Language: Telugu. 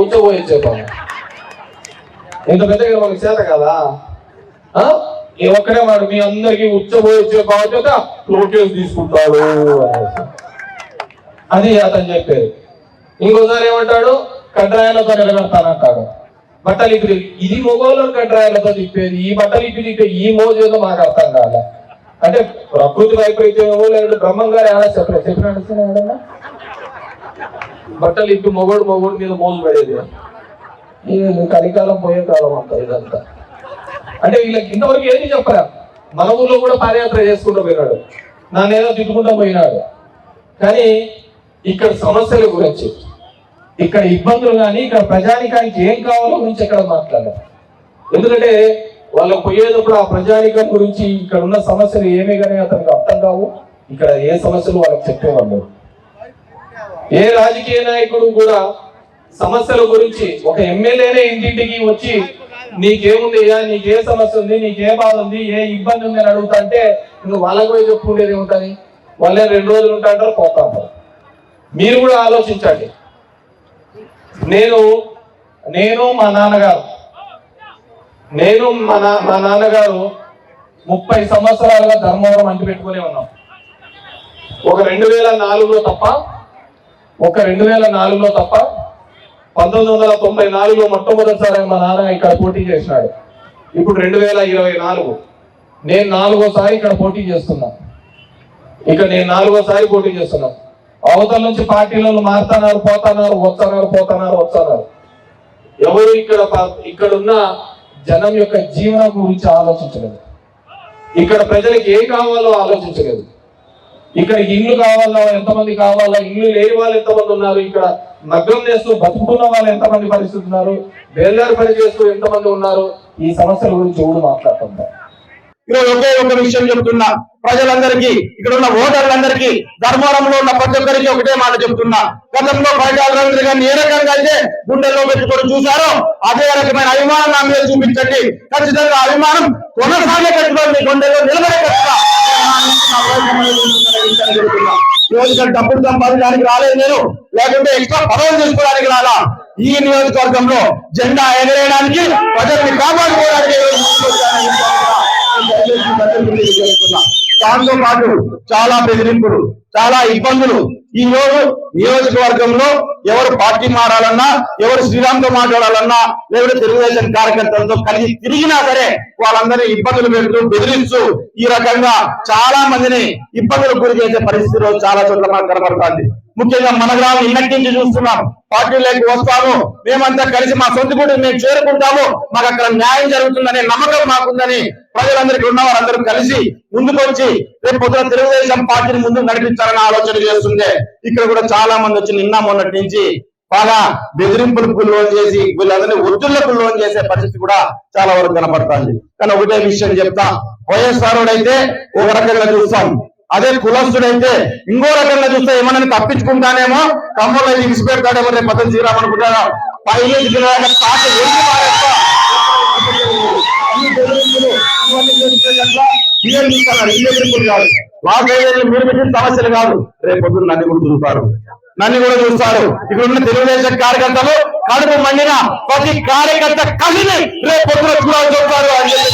ఉచ్చబోయే చెప్పాను. ఇంత పెద్దగా మనకు చేత కదా, ఈ ఒక్కడే వాడు మీ అందరికి ఉచ్చబోయే బాధ్యత లోకేష్ తీసుకుంటాడు అది అతను చెప్పేది. ఇంకోసారి ఏమంటాడు, కడ్రాయాలతో నిలబెడతానంటాడు. బట్టలు ఇప్పి ఇది మొగోళ్ళని కడ్రాయాలతో తిప్పేది, ఈ బట్టలు ఇప్పి తిప్పే ఈ మోజు ఏదో మాకు అర్థం కాలే. అంటే ప్రకృతి వైపరీత్యమో లేదంటే బ్రహ్మం గారు ఏమైనా చెప్పినట్టు బట్టలు ఇప్పి మొగోడు మీద మోజు పడేది. ఈ కలికాలం పోయే కాలం అంతా ఇదంతా. అంటే వీళ్ళకి ఇంతవరకు ఏది చెప్పరా. మన ఊర్లో కూడా పాదయాత్ర చేసుకుంటూ పోయినాడు, నాన్నేదో తిట్టుకుంటూ పోయినాడు. కానీ ఇక్కడ సమస్యల గురించి, ఇక్కడ ఇబ్బందులు కానీ ఇక్కడ ప్రజానికానికి ఏం కావాలో గురించి ఎక్కడ మాట్లాడారు. ఎందుకంటే వాళ్ళకు పోయేటప్పుడు ఆ ప్రజానికం గురించి ఇక్కడ ఉన్న సమస్యలు ఏమీ కానీ అతనికి అర్థం కావు. ఇక్కడ ఏ సమస్యలు వాళ్ళకి చెప్పేవాళ్ళు. ఏ రాజకీయ నాయకుడు కూడా సమస్యల గురించి ఒక ఎమ్మెల్యేనే ఇంటింటికి వచ్చి నీకేముంది అయ్యా, నీకే సమస్య ఉంది, నీకే బాధ ఉంది, ఏ ఇబ్బంది ఉంది అని అడుగుతా అంటే నువ్వు వాళ్ళకి పోయి చెప్పుకుండేది ఏముంటుంది. వాళ్ళే 2 రోజులు ఉంటాంటారు, పోతా ఉంటారు. మీరు కూడా ఆలోచించండి. నేను మా నాన్నగారు 30 సంవత్సరాలుగా ధర్మవరం అంటి పెట్టుకునే ఉన్నాం. ఒక 2004లో తప్ప 1994లో మొట్టమొదటిసారి మా నాన్న ఇక్కడ పోటీ చేసినాడు. ఇప్పుడు 2024 నేను 4వసారి ఇక్కడ పోటీ చేస్తున్నా. అవతల నుంచి పార్టీలను మారుతున్నారు, పోతున్నారు. ఎవరు ఇక్కడున్న జనం యొక్క జీవనం గురించి ఆలోచించలేదు. ఇక్కడ ప్రజలకు ఏం కావాలో ఆలోచించలేదు. ఇక్కడ ఇల్లు కావాలా, ఎంతమంది కావాలా, ఇల్లు లేని వాళ్ళు ఎంతమంది ఉన్నారు, ఇక్కడ మగ్గం చేస్తూ బతుకుతున్న వాళ్ళు ఎంతమంది పరిస్థితి ఉన్నారు, బేల్దారి పని చేస్తూ ఎంతమంది ఉన్నారు, ఈ సమస్యల గురించి కూడా మాట్లాడుతుంటారు. ఈరోజు ఒకే ఒక విషయం చెప్తున్నా ప్రజలందరికీ, ఇక్కడ ఉన్న ఓటర్లందరికీ, ధర్మవరంలో ఉన్న ప్రతి ఒక్కరికి ఒకటే మాట చెప్తున్నా. గతంలో ప్రజలందరూ గారిని ఏ రకంగా అయితే గుండెల్లో పెట్టుకొని చూశారో అదే రకమైన అభిమానం నా మీద చూపించండి. ఖచ్చితంగా అభిమానం కొనసాగేటట్టుగా మీ గుండెల్లో నిలబడేటట్టుగా ఈరోజు డబ్బులు సంపాదించడానికి రాలేదు నేను, లేకుంటే ఎక్స్ట్రా పదవులు తీసుకోవడానికి రాలా. ఈ నియోజకవర్గంలో జెండా ఎగరేయడానికి, ప్రజల్ని కాపాడుకోవడానికి దాంతో పాటు చాలా బెదిరింపులు, చాలా ఇబ్బందులు. ఈ రోజు నియోజకవర్గంలో ఎవరు పార్టీ మారాలన్నా, ఎవరు శ్రీరామ్తో మాట్లాడాలన్నా, లేకపోతే తెలుగుదేశం కార్యకర్తలతో కలిసి తిరిగినా సరే వాళ్ళందరినీ ఇబ్బందులు పెడుతూ బెదిరిస్తూ ఈ రకంగా చాలా మందిని ఇబ్బందులకు గురి చేసే పరిస్థితిలో చాలా చోట్ల మనకు కనబడుతుంది. ముఖ్యంగా మన గ్రామం ఇన్నటి నుంచి చూస్తున్నాం. పార్టీలోకి వస్తాము, మేమంతా కలిసి మా సొంత గుడిని మేము చేరుకుంటాము, మాకు అక్కడ న్యాయం జరుగుతుందనే నమ్మకం మాకుందని ప్రజలందరికీ ఉన్న వారందరూ కలిసి ముందుకు వచ్చి రేపు పొద్దున తెలుగుదేశం పార్టీని ముందుకు నడిపించాలని ఆలోచన చేస్తుండే. ఇక్కడ కూడా చాలా మంది వచ్చి నిన్న మొన్నటి నుంచి బాగా బెదిరింపులకు లోన్ చేసి వీళ్ళందరినీ ఒత్తిళ్లకు లోన్ చేసే పరిస్థితి కూడా చాలా వరకు కనపడుతుంది. కానీ ఒకటే విషయం చెప్తా, వైఎస్ఆర్ అయితే ఒక రకంగా చూస్తాం, అదే కులస్తుడైతే ఇంకో రకంగా చూస్తే ఏమన్నా తప్పించుకుంటానేమో, తమ్ముళ్ళు ఇసి పెడతాడేమో, రేపు పద్ధతి శ్రీరామనుకుంటారా పైకి మీరు పెట్టిన సమస్యలు కాదు, రేపు పొద్దున్న నన్ను కూడా చూస్తారు. ఇక్కడ ఉన్న తెలుగుదేశం కార్యకర్తలు కడుపు మండిన ప్రతి కార్యకర్త కలిసి రేపు పొద్దున చూడాలి చూస్తారు అని చెప్పి